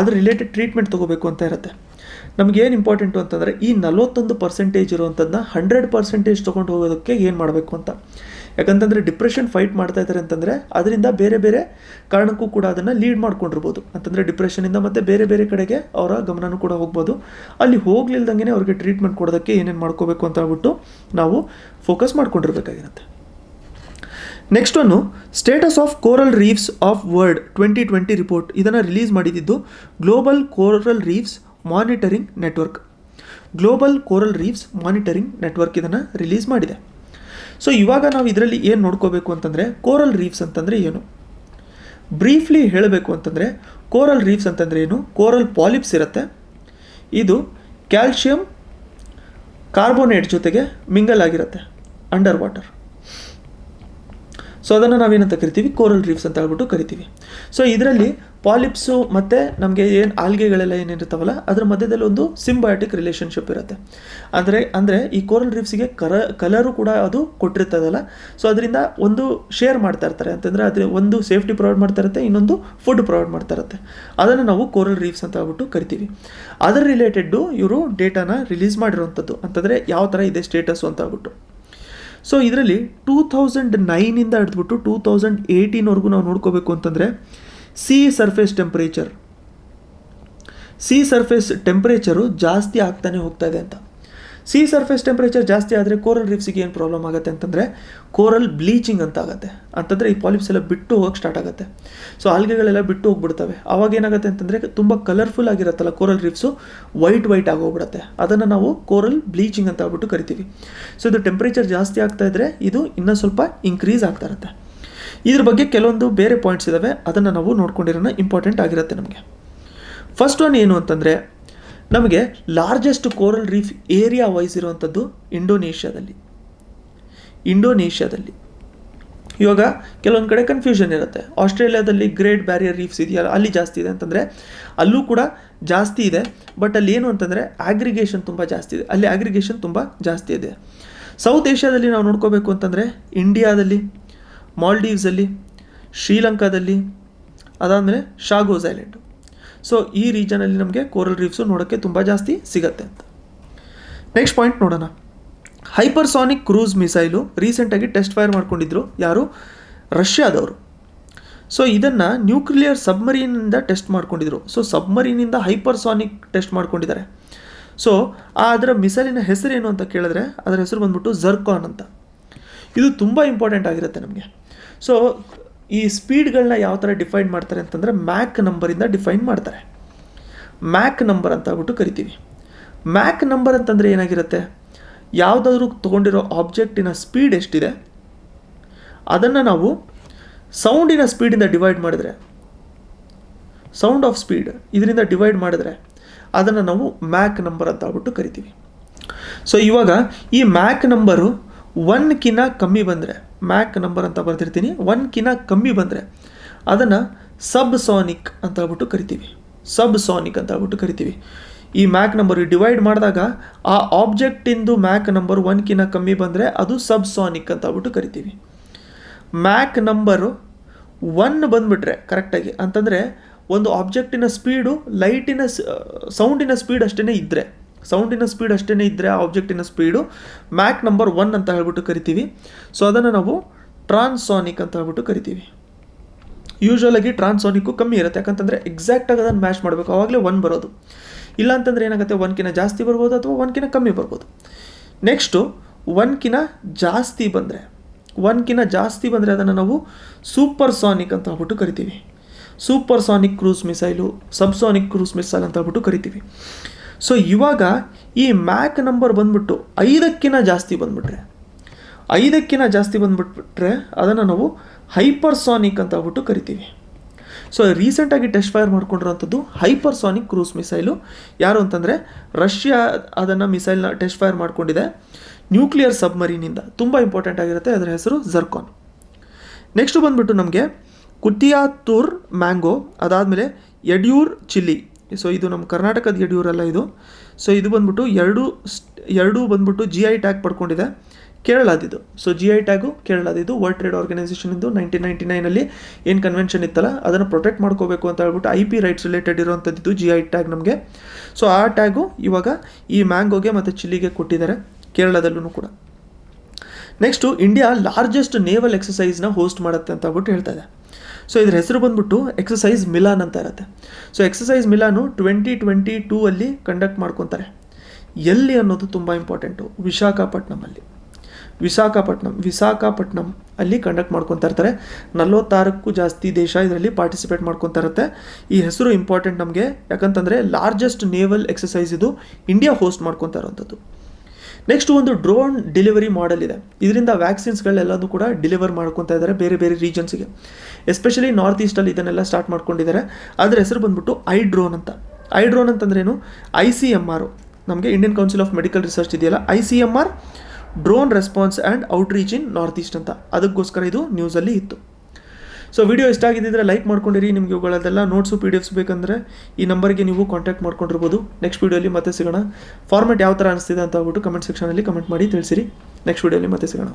ಅದ್ರ ರಿಲೇಟೆಡ್ ಟ್ರೀಟ್ಮೆಂಟ್ ತೊಗೋಬೇಕು ಅಂತ ಇರುತ್ತೆ. ನಮಗೇನು ಇಂಪಾರ್ಟೆಂಟು ಅಂತಂದರೆ ಈ 41% ಇರುವಂಥದ್ದನ್ನ 100% ತೊಗೊಂಡು ಹೋಗೋದಕ್ಕೆ ಏನು ಮಾಡಬೇಕು ಅಂತ. ಯಾಕಂತಂದರೆ ಡಿಪ್ರೆಷನ್ ಫೈಟ್ ಮಾಡ್ತಾ ಇದ್ದಾರೆ ಅಂತಂದರೆ ಅದರಿಂದ ಬೇರೆ ಬೇರೆ ಕಾರಣಕ್ಕೂ ಕೂಡ ಅದನ್ನು ಲೀಡ್ ಮಾಡ್ಕೊಂಡಿರ್ಬೋದು. ಅಂತಂದರೆ ಡಿಪ್ರೆಷನಿಂದ ಮತ್ತು ಬೇರೆ ಬೇರೆ ಕಡೆಗೆ ಅವರ ಗಮನನೂ ಕೂಡ ಹೋಗ್ಬೋದು. ಅಲ್ಲಿ ಹೋಗ್ಲಿಲ್ದಂಗೆ ಅವ್ರಿಗೆ ಟ್ರೀಟ್ಮೆಂಟ್ ಕೊಡೋದಕ್ಕೆ ಏನೇನು ಮಾಡ್ಕೋಬೇಕು ಅಂತ ಹೇಳ್ಬಿಟ್ಟು ನಾವು ಫೋಕಸ್ ಮಾಡ್ಕೊಂಡಿರ್ಬೇಕಾಗಿರುತ್ತೆ. ನೆಕ್ಸ್ಟ್ ಒಂದು status of coral reefs of world 2020 report, ಇದನ್ನು ರಿಲೀಸ್ ಮಾಡಿದ್ದು global coral reefs monitoring network ಇದನ್ನು ರಿಲೀಸ್ ಮಾಡಿದೆ. ಸೊ ಇವಾಗ ನಾವು ಇದರಲ್ಲಿ ಏನು ನೋಡ್ಕೋಬೇಕು ಅಂತಂದರೆ ಕೋರಲ್ ರೀಫ್ಸ್ ಅಂತಂದರೆ ಏನು, ಬ್ರೀಫ್ಲಿ ಹೇಳಬೇಕು ಅಂತಂದರೆ ಕೋರಲ್ ರೀಫ್ಸ್ ಅಂತಂದರೆ ಏನು, ಕೋರಲ್ ಪಾಲಿಪ್ಸ್ ಇರುತ್ತೆ. ಇದು ಕ್ಯಾಲ್ಶಿಯಂ ಕಾರ್ಬೋನೇಟ್ ಜೊತೆಗೆ ಮಿಂಗಲ್ ಆಗಿರುತ್ತೆ ಅಂಡರ್ ವಾಟರ್. ಸೊ ಅದನ್ನು ನಾವೇನಂತ ಕರಿತೀವಿ, ಕೋರಲ್ ರೀಫ್ಸ್ ಅಂತ ಹೇಳ್ಬಿಟ್ಟು ಕರಿತೀವಿ. ಸೊ ಇದರಲ್ಲಿ ಪಾಲಿಪ್ಸು ಮತ್ತು ನಮಗೆ ಏನು ಆಲ್ಗೆಗಳೆಲ್ಲ ಏನಿರ್ತಾವಲ್ಲ ಅದರ ಮಧ್ಯದಲ್ಲಿ ಒಂದು ಸಿಂಬಯಾಟಿಕ್ ರಿಲೇಷನ್ಶಿಪ್ ಇರುತ್ತೆ. ಅಂದರೆ ಈ ಕೋರಲ್ ರೀಫ್ಸಿಗೆ ಕಲರು ಕೂಡ ಅದು ಕೊಟ್ಟಿರ್ತದಲ್ಲ, ಸೊ ಅದರಿಂದ ಒಂದು ಶೇರ್ ಮಾಡ್ತಾ ಇರ್ತಾರೆ, ಅಂತಂದರೆ ಅದ್ರ ಒಂದು ಸೇಫ್ಟಿ ಪ್ರೊವೈಡ್ ಮಾಡ್ತಾ ಇರುತ್ತೆ, ಇನ್ನೊಂದು ಫುಡ್ ಪ್ರೊವೈಡ್ ಮಾಡ್ತಾ ಇರುತ್ತೆ. ಅದನ್ನು ನಾವು ಕೋರಲ್ ರೀಫ್ಸ್ ಅಂತ ಹೇಳ್ಬಿಟ್ಟು ಕರಿತೀವಿ. ಅದರ ರಿಲೇಟೆಡ್ಡು ಇವರು ಡೇಟಾನ ರಿಲೀಸ್ ಮಾಡಿರುವಂಥದ್ದು, ಅಂತಂದರೆ ಯಾವ ಥರ ಇದೆ ಸ್ಟೇಟಸ್ಸು ಅಂತ ಹೇಳ್ಬಿಟ್ಟು. ಸೊ ಇದರಲ್ಲಿ 2009 ಹಿಡಿದ್ಬಿಟ್ಟು 2018 ನಾವು ನೋಡ್ಕೋಬೇಕು ಅಂತಂದರೆ ಸಿ ಸರ್ಫೇಸ್ ಟೆಂಪ್ರೇಚರು ಜಾಸ್ತಿ ಆಗ್ತಾನೆ ಹೋಗ್ತಾ ಇದೆ ಅಂತ. ಸಿ ಸರ್ಫೇಸ್ ಟೆಂಪ್ರೇಚರ್ ಜಾಸ್ತಿ ಆದರೆ ಕೋರಲ್ ರೀಫ್ಸಿಗೆ ಏನು ಪ್ರಾಬ್ಲಮ್ ಆಗುತ್ತೆ ಅಂತಂದರೆ ಕೋರಲ್ ಬ್ಲೀಚಿಂಗ್ ಅಂತ ಆಗುತ್ತೆ. ಅಂತಂದರೆ ಈ ಪಾಲಿಪ್ಸ್ ಎಲ್ಲ ಬಿಟ್ಟು ಹೋಗಕ್ಕೆ ಸ್ಟಾರ್ಟ್ ಆಗುತ್ತೆ. ಸೊ ಆಲ್ಗೆಗಳೆಲ್ಲ ಬಿಟ್ಟು ಹೋಗ್ಬಿಡ್ತವೆ. ಆವಾಗ ಏನಾಗುತ್ತೆ ಅಂತಂದರೆ ತುಂಬ ಕಲರ್ಫುಲ್ ಆಗಿರುತ್ತಲ್ಲ ಕೋರಲ್ ರೀಫ್ಸು, ವೈಟ್ ಆಗೋಗ್ಬಿಡುತ್ತೆ. ಅದನ್ನು ನಾವು ಕೋರಲ್ ಬ್ಲೀಚಿಂಗ್ ಅಂತ ಹೇಳ್ಬಿಟ್ಟು ಕರಿತೀವಿ. ಸೊ ಇದು ಟೆಂಪ್ರೇಚರ್ ಜಾಸ್ತಿ ಆಗ್ತಾ ಇದ್ದರೆ ಇದು ಇನ್ನೂ ಸ್ವಲ್ಪ ಇನ್ಕ್ರೀಸ್ ಆಗ್ತಾ ಇರುತ್ತೆ. ಇದ್ರ ಬಗ್ಗೆ ಕೆಲವೊಂದು ಬೇರೆ ಪಾಯಿಂಟ್ಸ್ ಇದ್ದಾವೆ, ಅದನ್ನು ನಾವು ನೋಡ್ಕೊಂಡಿರೋಣ, ಇಂಪಾರ್ಟೆಂಟ್ ಆಗಿರುತ್ತೆ ನಮಗೆ. ಫಸ್ಟ್ ಒನ್ ಏನು ಅಂತಂದರೆ ನಮಗೆ largest coral reef area wise ಇರುವಂಥದ್ದು ಇಂಡೋನೇಷ್ಯಾದಲ್ಲಿ. ಇವಾಗ ಕೆಲವೊಂದು ಕಡೆ ಕನ್ಫ್ಯೂಷನ್ ಇರುತ್ತೆ. ಆಸ್ಟ್ರೇಲಿಯಾದಲ್ಲಿ ಗ್ರೇಟ್ ಬ್ಯಾರಿಯರ್ ರೀಫ್ಸ್ ಇದೆಯಲ್ಲ, ಅಲ್ಲಿ ಜಾಸ್ತಿ ಇದೆ ಅಂತಂದರೆ ಅಲ್ಲೂ ಕೂಡ ಜಾಸ್ತಿ ಇದೆ. ಬಟ್ ಅಲ್ಲಿ ಏನು ಅಂತಂದರೆ ಆಗ್ರಿಗೇಷನ್ ತುಂಬ ಜಾಸ್ತಿ ಇದೆ, ಅಲ್ಲಿ ಆಗ್ರಿಗೇಷನ್ ತುಂಬ ಜಾಸ್ತಿ ಇದೆ. ಸೌತ್ ಏಷ್ಯಾದಲ್ಲಿ ನಾವು ನೋಡ್ಕೋಬೇಕು ಅಂತಂದರೆ ಇಂಡಿಯಾದಲ್ಲಿ, ಮಾಲ್ಡೀವ್ಸಲ್ಲಿ, ಶ್ರೀಲಂಕಾದಲ್ಲಿ, ಅದಾದಮೇಲೆ ಶಾಗೋಸ್ ಐಲ್ಯಾಂಡು. ಸೊ ಈ ರೀಜನಲ್ಲಿ ನಮಗೆ ಕೋರಲ್ ರೀಫ್ಸು ನೋಡೋಕ್ಕೆ ತುಂಬ ಜಾಸ್ತಿ ಸಿಗುತ್ತೆ ಅಂತ. ನೆಕ್ಸ್ಟ್ ಪಾಯಿಂಟ್ ನೋಡೋಣ. ಹೈಪರ್ಸಾನಿಕ್ ಕ್ರೂಸ್ ಮಿಸೈಲು ರೀಸೆಂಟಾಗಿ ಟೆಸ್ಟ್ ಫೈರ್ ಮಾಡ್ಕೊಂಡಿದ್ರು, ಯಾರು? ರಷ್ಯಾದವರು. ಸೊ ಇದನ್ನು ನ್ಯೂಕ್ಲಿಯರ್ ಸಬ್ಮರೀನಿಂದ ಟೆಸ್ಟ್ ಮಾಡ್ಕೊಂಡಿದ್ರು. ಸೊ ಸಬ್ಮರೀನಿಂದ ಹೈಪರ್ಸಾನಿಕ್ ಟೆಸ್ಟ್ ಮಾಡ್ಕೊಂಡಿದ್ದಾರೆ. ಸೊ ಅದರ ಮಿಸೈಲಿನ ಹೆಸರೇನು ಅಂತ ಕೇಳಿದ್ರೆ ಅದರ ಹೆಸರು ಬಂದ್ಬಿಟ್ಟು ಝರ್ಕಾನ್ ಅಂತ. ಇದು ತುಂಬ ಇಂಪಾರ್ಟೆಂಟ್ ಆಗಿರುತ್ತೆ ನಮಗೆ. ಸೊ ಈ ಸ್ಪೀಡ್ಗಳನ್ನ ಯಾವ ಥರ ಡಿಫೈನ್ ಮಾಡ್ತಾರೆ ಅಂತಂದರೆ ಮ್ಯಾಕ್ ನಂಬರಿಂದ ಡಿಫೈನ್ ಮಾಡ್ತಾರೆ. ಮ್ಯಾಕ್ ನಂಬರ್ ಅಂತ ಹೇಳ್ಬಿಟ್ಟು ಕರಿತೀವಿ. ಮ್ಯಾಕ್ ನಂಬರ್ ಅಂತಂದರೆ ಏನಾಗಿರುತ್ತೆ, ಯಾವುದಾದ್ರೂ ತೊಗೊಂಡಿರೋ ಆಬ್ಜೆಕ್ಟಿನ ಸ್ಪೀಡ್ ಎಷ್ಟಿದೆ ಅದನ್ನು ನಾವು ಸೌಂಡಿನ ಸ್ಪೀಡಿಂದ ಡಿವೈಡ್ ಮಾಡಿದ್ರೆ, ಸೌಂಡ್ ಆಫ್ ಸ್ಪೀಡ್ ಇದರಿಂದ ಡಿವೈಡ್ ಮಾಡಿದ್ರೆ ಅದನ್ನು ನಾವು ಮ್ಯಾಕ್ ನಂಬರ್ ಅಂತ ಹೇಳ್ಬಿಟ್ಟು ಕರಿತೀವಿ. ಸೊ ಇವಾಗ ಈ ಮ್ಯಾಕ್ ನಂಬರು 1ಕ್ಕಿಂತ ಕಮ್ಮಿ ಬಂದರೆ, ಮ್ಯಾಕ್ ನಂಬರ್ ಅಂತ ಬರ್ತಿರ್ತೀನಿ, 1ಕ್ಕಿಂತ ಕಮ್ಮಿ ಬಂದರೆ ಅದನ್ನು ಸಬ್ಸಾನಿಕ್ ಅಂತ ಹೇಳ್ಬಿಟ್ಟು ಕರಿತೀವಿ. ಈ ಮ್ಯಾಕ್ ನಂಬರ್ ಡಿವೈಡ್ ಮಾಡಿದಾಗ ಆ ಆಬ್ಜೆಕ್ಟಿಂದು ಮ್ಯಾಕ್ ನಂಬರ್ 1ಕ್ಕಿಂತ ಕಮ್ಮಿ ಬಂದರೆ ಅದು ಸಬ್ಸಾನಿಕ್ ಅಂತ ಹೇಳ್ಬಿಟ್ಟು ಕರಿತೀವಿ. ಮ್ಯಾಕ್ ನಂಬರು 1 ಬಂದುಬಿಟ್ರೆ ಕರೆಕ್ಟಾಗಿ, ಅಂತಂದರೆ ಒಂದು ಆಬ್ಜೆಕ್ಟಿನ ಸ್ಪೀಡು ಸೌಂಡಿನ ಸ್ಪೀಡ್ ಅಷ್ಟೇ ಇದ್ದರೆ, ಆ ಆಬ್ಜೆಕ್ಟಿನ ಸ್ಪೀಡು ಮ್ಯಾಕ್ ನಂಬರ್ 1 ಅಂತ ಹೇಳ್ಬಿಟ್ಟು ಕರಿತೀವಿ. ಸೊ ಅದನ್ನು ನಾವು ಟ್ರಾನ್ಸಾನಿಕ್ ಅಂತ ಹೇಳ್ಬಿಟ್ಟು ಕರಿತೀವಿ. ಯೂಶ್ವಲಾಗಿ ಟ್ರಾನ್ಸಾನಿಕ್ಕು ಕಮ್ಮಿ ಇರುತ್ತೆ, ಯಾಕಂತಂದರೆ ಎಕ್ಸಾಕ್ಟಾಗಿ ಅದನ್ನು ಮ್ಯಾಚ್ ಮಾಡಬೇಕು, ಆವಾಗಲೇ 1 ಬರೋದು. ಇಲ್ಲ ಅಂತಂದರೆ ಏನಾಗುತ್ತೆ, 1ಕ್ಕಿಂತ ಜಾಸ್ತಿ ಬರ್ಬೋದು ಅಥವಾ 1ಕ್ಕಿಂತ ಕಮ್ಮಿ ಬರ್ಬೋದು. ನೆಕ್ಸ್ಟು 1ಕ್ಕಿಂತ ಜಾಸ್ತಿ ಬಂದರೆ ಅದನ್ನು ನಾವು ಸೂಪರ್ಸಾನಿಕ್ ಅಂತ ಹೇಳ್ಬಿಟ್ಟು ಕರಿತೀವಿ. Supersonic cruise missile, subsonic cruise missile ಅಂತ ಹೇಳ್ಬಿಟ್ಟು ಕರಿತೀವಿ. ಸೊ ಇವಾಗ ಈ ಮ್ಯಾಕ್ ನಂಬರ್ ಬಂದ್ಬಿಟ್ಟು 5ಕ್ಕಿಂತ ಜಾಸ್ತಿ ಬಂದ್ಬಿಟ್ರೆ ಅದನ್ನು ನಾವು ಹೈಪರ್ಸಾನಿಕ್ ಅಂತ ಹೇಳ್ಬಿಟ್ಟು ಕರಿತೀವಿ. ಸೊ ರೀಸೆಂಟಾಗಿ ಟೆಸ್ಟ್ ಫೈರ್ ಮಾಡ್ಕೊಂಡಿರೋಂಥದ್ದು ಹೈಪರ್ಸಾನಿಕ್ ಕ್ರೂಸ್ ಮಿಸೈಲು. ಯಾರು ಅಂತಂದರೆ ರಷ್ಯಾ ಅದನ್ನು ಮಿಸೈಲ್ನ ಟೆಸ್ಟ್ ಫೈರ್ ಮಾಡ್ಕೊಂಡಿದೆ ನ್ಯೂಕ್ಲಿಯರ್ ಸಬ್ಮರೀನಿಂದ. ತುಂಬ ಇಂಪಾರ್ಟೆಂಟ್ ಆಗಿರುತ್ತೆ, ಅದರ ಹೆಸರು ಝರ್ಕಾನ್. ನೆಕ್ಸ್ಟು ಬಂದ್ಬಿಟ್ಟು ನಮಗೆ ಕುತಿಯಾತೂರ್ ಮ್ಯಾಂಗೋ, ಅದಾದಮೇಲೆ ಯಡ್ಯೂರ್ ಚಿಲ್ಲಿ. ಸೊ ಇದು ನಮ್ಮ ಕರ್ನಾಟಕದ ಯಡ್ಯೂರಲ್ಲ ಇದು. ಸೊ ಇದು ಬಂದ್ಬಿಟ್ಟು ಎರಡೂ ಬಂದ್ಬಿಟ್ಟು GI ಟ್ಯಾಗ್ ಪಡ್ಕೊಂಡಿದೆ, ಕೇರಳದಿದು. ಸೊ GI ಟ್ಯಾಗು ಕೇರಳದಿದು. ವರ್ಲ್ಡ್ ಟ್ರೇಡ್ ಆರ್ಗನೈಸೇಷನಿಂದು 1999 ಏನು ಕನ್ವೆನ್ಷನ್ ಇತ್ತಲ್ಲ ಅದನ್ನು ಪ್ರೊಟೆಕ್ಟ್ ಮಾಡ್ಕೋಬೇಕು ಅಂತ ಹೇಳ್ಬಿಟ್ಟು IP ರೈಟ್ಸ್ ರಿಲೇಟೆಡ್ ಇರೋವಂಥದ್ದು GI ಟ್ಯಾಗ್ ನಮಗೆ. ಸೊ ಆ ಟ್ಯಾಗು ಇವಾಗ ಈ ಮ್ಯಾಂಗೋಗೆ ಮತ್ತು ಚಿಲ್ಲಿಗೆ ಕೊಟ್ಟಿದ್ದಾರೆ, ಕೇರಳದಲ್ಲೂ ಕೂಡ. ನೆಕ್ಸ್ಟು ಇಂಡಿಯಾ ಲಾರ್ಜೆಸ್ಟ್ ನೇವಲ್ ಎಕ್ಸಸೈಸ್ನ ಹೋಸ್ಟ್ ಮಾಡುತ್ತೆ ಅಂತ ಹೇಳ್ಬಿಟ್ಟು ಹೇಳ್ತಾ ಇದೆ. ಸೊ ಇದ್ರ ಹೆಸರು ಬಂದ್ಬಿಟ್ಟು ಎಕ್ಸಸೈಸ್ ಮಿಲಾನ್ ಅಂತ ಇರುತ್ತೆ. ಸೊ ಎಕ್ಸಸೈಸ್ ಮಿಲಾನು 2022 ಕಂಡಕ್ಟ್ ಮಾಡ್ಕೊತಾರೆ. ಎಲ್ಲಿ ಅನ್ನೋದು ತುಂಬ ಇಂಪಾರ್ಟೆಂಟು, ವಿಶಾಖಪಟ್ಟಣಂ ಅಲ್ಲಿ ಕಂಡಕ್ಟ್ ಮಾಡ್ಕೊತಾ ಇರ್ತಾರೆ. 46ಕ್ಕೂ ಜಾಸ್ತಿ ದೇಶ ಇದರಲ್ಲಿ ಪಾರ್ಟಿಸಿಪೇಟ್ ಮಾಡ್ಕೊತಾ ಇರುತ್ತೆ. ಈ ಹೆಸರು ಇಂಪಾರ್ಟೆಂಟ್ ನಮಗೆ, ಯಾಕಂತಂದರೆ ಲಾರ್ಜೆಸ್ಟ್ ನೇವಲ್ ಎಕ್ಸಸೈಸ್ ಇದು ಇಂಡಿಯಾ ಹೋಸ್ಟ್ ಮಾಡ್ಕೊತಾ ಇರೋವಂಥದ್ದು. ನೆಕ್ಸ್ಟ್ ಒಂದು ಡ್ರೋನ್ ಡೆಲಿವರಿ ಮಾಡೆಲ್ ಇದೆ. ಇದರಿಂದ ವ್ಯಾಕ್ಸಿನ್ಸ್ಗಳೆಲ್ಲದೂ ಕೂಡ ಡೆಲಿವರ್ ಮಾಡ್ಕೊತಾ ಇದ್ದಾರೆ ಬೇರೆ ಬೇರೆ ರೀಜನ್ಸ್ಗೆ. ಎಸ್ಪೆಷಲಿ ನಾರ್ತ್ ಈಸ್ಟಲ್ಲಿ ಇದನ್ನೆಲ್ಲ ಸ್ಟಾರ್ಟ್ ಮಾಡ್ಕೊಂಡಿದ್ದಾರೆ. ಅದರ ಹೆಸರು ಬಂದ್ಬಿಟ್ಟು ಐಡ್ರೋನ್ ಅಂತಂದ್ರೇನು, ICMR, ನಮಗೆ Indian Council of Medical Research ಇದೆಯಲ್ಲ, ICMR drone response and outreach in North East ಅಂತ, ಅದಕ್ಕೋಸ್ಕರ ಇದು ನ್ಯೂಸಲ್ಲಿ ಇತ್ತು. ಸೊ ವಿಡಿಯೋ ಇಷ್ಟ ಆಗಿದ್ದರೆ ಲೈಕ್ ಮಾಡ್ಕೊಂಡಿರಿ. ನಿಮಗೆ ಇವುಗಳದೆಲ್ಲ ನೋಟ್ಸು PDF ಬೇಕಂದರೆ ಈ ನಂಬರ್ಗೆ ನೀವು ಕಾಂಟ್ಯಾಕ್ಟ್ ಮಾಡ್ಕೊಂಡಿರ್ಬೋದು. ನೆಕ್ಸ್ಟ್ ವೀಡಿಯೋಲಿ ಮತ್ತೆ ಸಿಗೋಣ. ಫಾರ್ಮೆಟ್ ಯಾವ ಥರ ಅನಿಸ್ತಿದೆ ಅಂತ ಹೇಳ್ಬಿಟ್ಟು ಕಮೆಂಟ್ ಸೆಕ್ಷನಲ್ಲಿ ಕಮೆಂಟ್ ಮಾಡಿ ತಿಳಿಸಿರಿ. ನೆಕ್ಸ್ಟ್ ವೀಡಿಯೋಲಿ ಮತ್ತೆ ಸಿಗೋಣ.